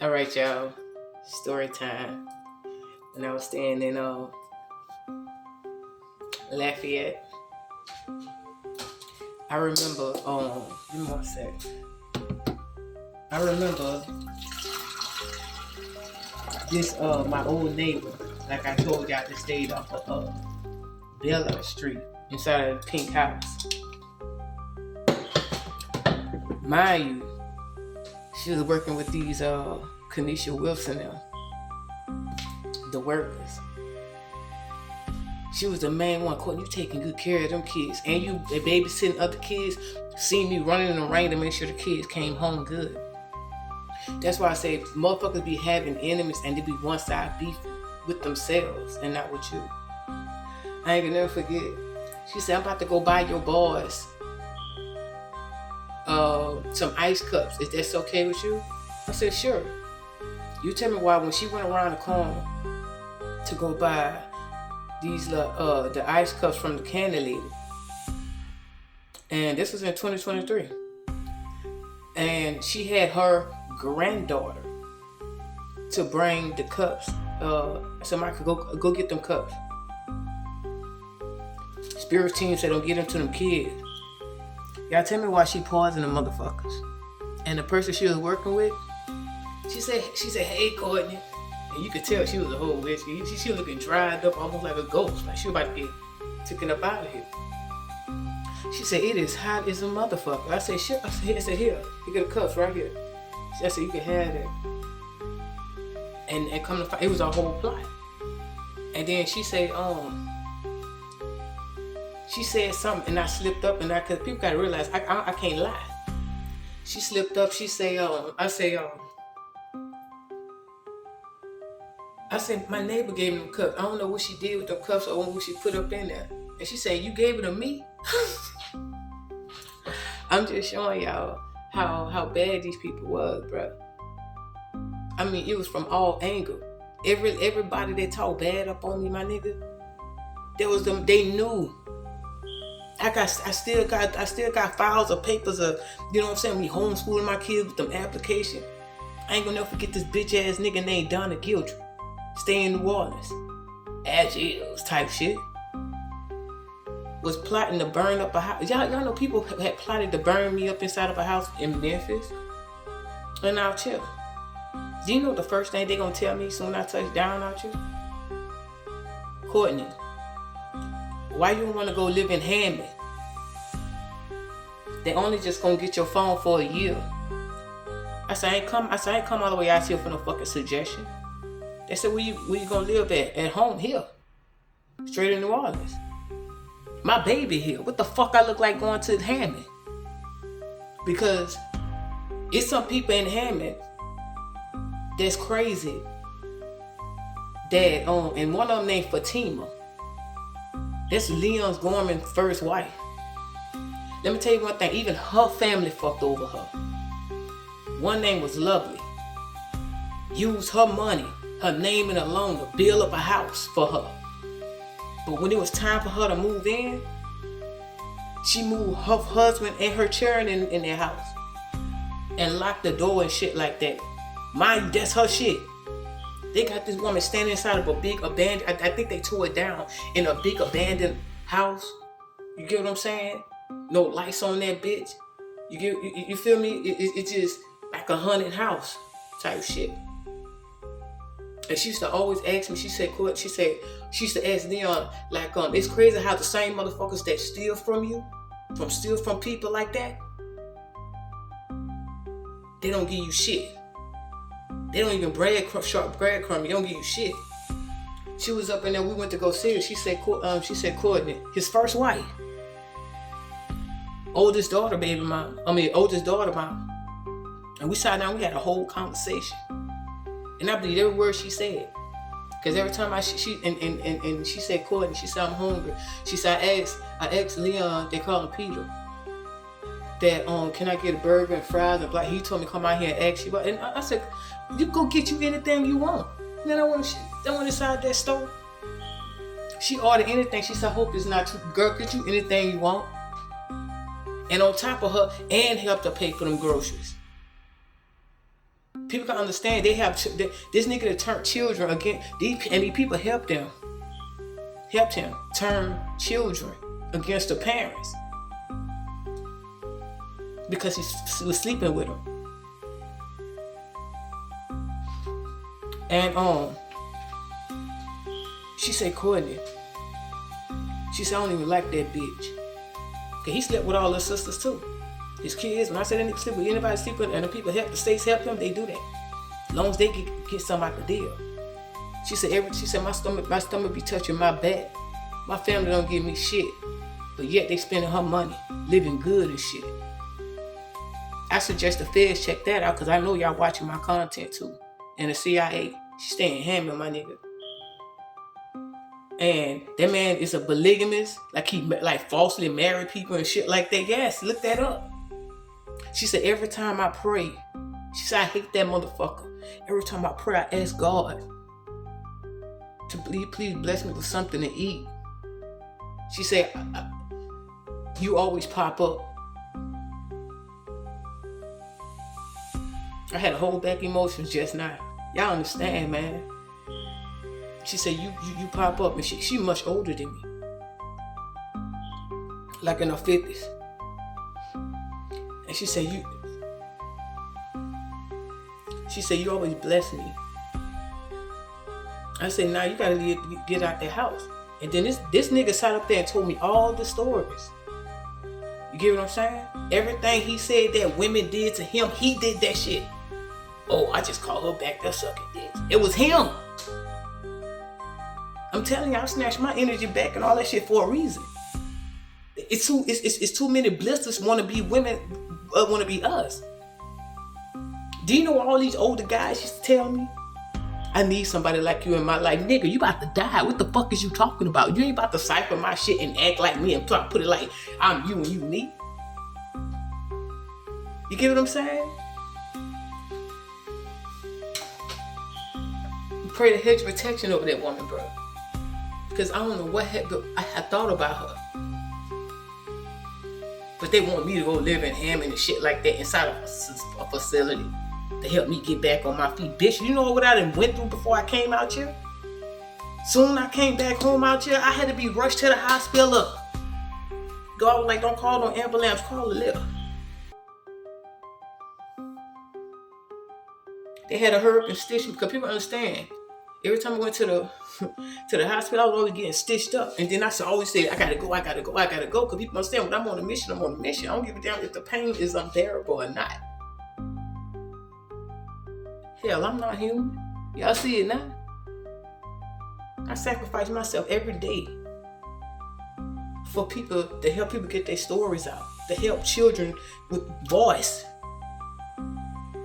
All right, y'all. Story time. When I was staying in Lafayette, I remember. Give me one sec. I remember this my old neighbor. Like I told y'all, that stayed off of Bella Street inside of the Pink House. Mind you, she was working with these Kanisha Wilson now, the workers. She was the main one. Courtney, you taking good care of them kids, and you babysitting other kids. Seen me running in the rain to make sure the kids came home good. That's why I say motherfuckers be having enemies and they be one side beef with themselves and not with you. I ain't gonna never forget. She said, I'm about to go buy your boys some ice cups. Is that okay with you? I said, sure. You tell me why when she went around the corner to go buy these the ice cups from the candy lady. And this was in 2023. And she had her granddaughter to bring the cups. Somebody could go get them cups. Spirit team said don't get them to them kids. Y'all tell me why she pausing the motherfuckers. And the person she was working with, she said, hey Courtney. And you could tell she was a whole witch. She was looking dried up, almost like a ghost. Like she was about to get taken up out of here. She said, it is hot as a motherfucker. I said, shit. I said, here, you get the cups right here. I said, you can have that. And come to find, it was a whole plot. And then she said something, and I slipped up, and cause people gotta realize I can't lie. She slipped up. She say, I said my neighbor gave me them cups. I don't know what she did with them cups or what she put up in there. And she said, you gave it to me? I'm just showing y'all how bad these people was, bro. I mean, it was from all angles. Everybody that talked bad up on me, my nigga, there was them. They knew. I still got files of papers of, you know what I'm saying, me homeschooling my kids with them applications. I ain't gonna never forget this bitch ass nigga named Donna Gildry. Stay in New Orleans. Agiles type shit. Was plotting to burn up a house. Y'all know people had plotted to burn me up inside of a house in Memphis. And I'll chill. Do you know the first thing they gonna tell me soon I touch down out you? Courtney, why you wanna go live in Hammond? They only just gonna get your phone for a year. I said, I ain't come all the way out here for no fucking suggestion. They said, where you gonna live at? At home here. Straight in New Orleans. My baby here. What the fuck I look like going to Hammond? Because it's some people in Hammond that's crazy. That and one of them named Fatima. That's Leon's Gorman first wife. Let me tell you one thing, even her family fucked over her. One name was Lovely. Used her money, her name and alone to build up a house for her. But when it was time for her to move in, she moved her husband and her children in their house. And locked the door and shit like that. Mind you, that's her shit. They got this woman standing inside of a big abandoned, I think they tore it down in a big abandoned house. You get what I'm saying? No lights on that bitch. You feel me? It's just like a haunted house type shit. And she used to always ask me, she used to ask Leon, like, it's crazy how the same motherfuckers that steal from people like that, they don't give you shit. They don't even sharp breadcrumb. They don't give you shit. She was up in there. We went to go see her. She said Courtney, his first wife, oldest daughter mom. And we sat down. We had a whole conversation, and I believe every word she said. Cause every time she said Courtney, she said I'm hungry. She said I asked Leon, they call him Peter, that can I get a burger and fries and he told me come out here and ask you. And I said, you go get you anything you want. Then I went inside that store. She ordered anything. She said, I hope it's not too. Girl, get you anything you want. And on top of her, and helped her pay for them groceries. People can understand they have this nigga that turned children again. These people helped him turn children against the parents because he was sleeping with them. And she said, Courtney, she said, I don't even like that bitch. Cause he slept with all his sisters too. His kids, when I said any sleep with anybody sleep with, and the people help, the states help him, they do that. As long as they get something out the deal. She said my stomach be touching my back. My family don't give me shit. But yet they spending her money, living good and shit. I suggest the feds check that out because I know y'all watching my content too. And the CIA, she staying hammering my nigga. And that man is a polygamist, like he falsely married people and shit like that. Yes, look that up. She said, every time I pray, she said, I hate that motherfucker. Every time I pray, I ask God to please bless me with something to eat. She said, you always pop up. I had to hold back emotions just now. Y'all understand, man. She said, you pop up, and she much older than me. Like in her 50s. And she said, you always bless me. I said, nah, you gotta get out the house. And then this nigga sat up there and told me all the stories. You get what I'm saying? Everything he said that women did to him, he did that shit. Oh, I just called her back there sucking dick. It was him. I'm telling you, I snatched my energy back and all that shit for a reason. It's too many blisters want to be women, want to be us. Do you know what all these older guys used to tell me? I need somebody like you in my life. Nigga, you about to die. What the fuck is you talking about? You ain't about to cipher my shit and act like me and put it like I'm you and you me. You get what I'm saying? You pray the hedge of protection over that woman, bro. Because I don't know what I thought about her. But they want me to go live in Hammond and shit like that inside of a facility to help me get back on my feet. Bitch, you know what I done went through before I came out here? Soon I came back home out here, I had to be rushed to the hospital. God was like, don't call no ambulance, call the lift. They had to hurry up and stitch me because people understand. Every time I went to the hospital, I was always getting stitched up. And then I always say, I gotta go. Because people understand when I'm on a mission, I'm on a mission. I don't give a damn if the pain is unbearable or not. Hell, I'm not human. Y'all see it now? I sacrifice myself every day for people, to help people get their stories out, to help children with voice.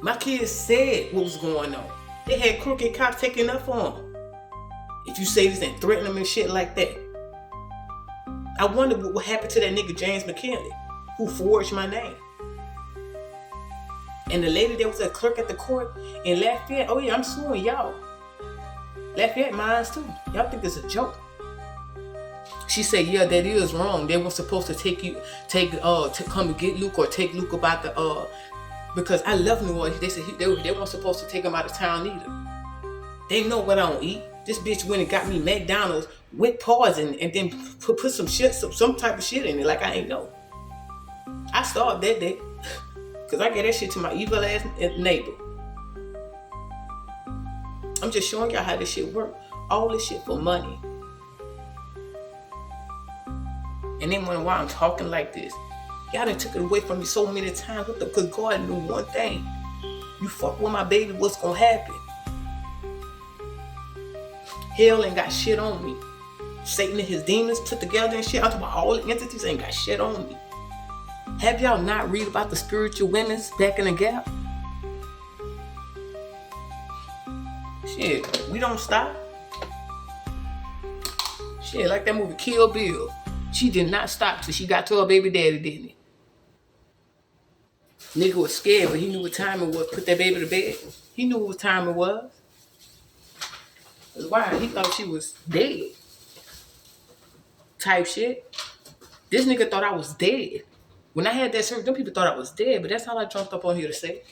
My kids said what was going on. They had crooked cops taking up on them. If you say this and threaten them and shit like that. I wonder what happened to that nigga James McKinley, who forged my name. And the lady that was a clerk at the court in Lafayette, oh yeah, I'm suing y'all. Lafayette mines too. Y'all think it's a joke. She said, yeah, that is wrong. They were supposed to to come and get Luke or take Luke about the, because I love New Orleans. They said they weren't supposed to take him out of town either. They know what I don't eat. This bitch went and got me McDonald's with poison and then put some shit, some type of shit in it like I ain't know. I starved that day because I gave that shit to my evil ass neighbor. I'm just showing y'all how this shit work. All this shit for money. And then wonder why I'm talking like this. Y'all done took it away from me so many times. Because God knew one thing. You fuck with my baby, what's gonna happen? Hell ain't got shit on me. Satan and his demons put together and shit. I'm talking about all the entities ain't got shit on me. Have y'all not read about the spiritual women's back in the gap? Shit, we don't stop. Shit, like that movie Kill Bill. She did not stop till she got to her baby daddy, didn't he? Nigga was scared, but he knew what time it was. Put that baby to bed. He knew what time it was. That's why he thought she was dead. Type shit. This nigga thought I was dead. When I had that surgery, them people thought I was dead, but that's all I jumped up on here to say.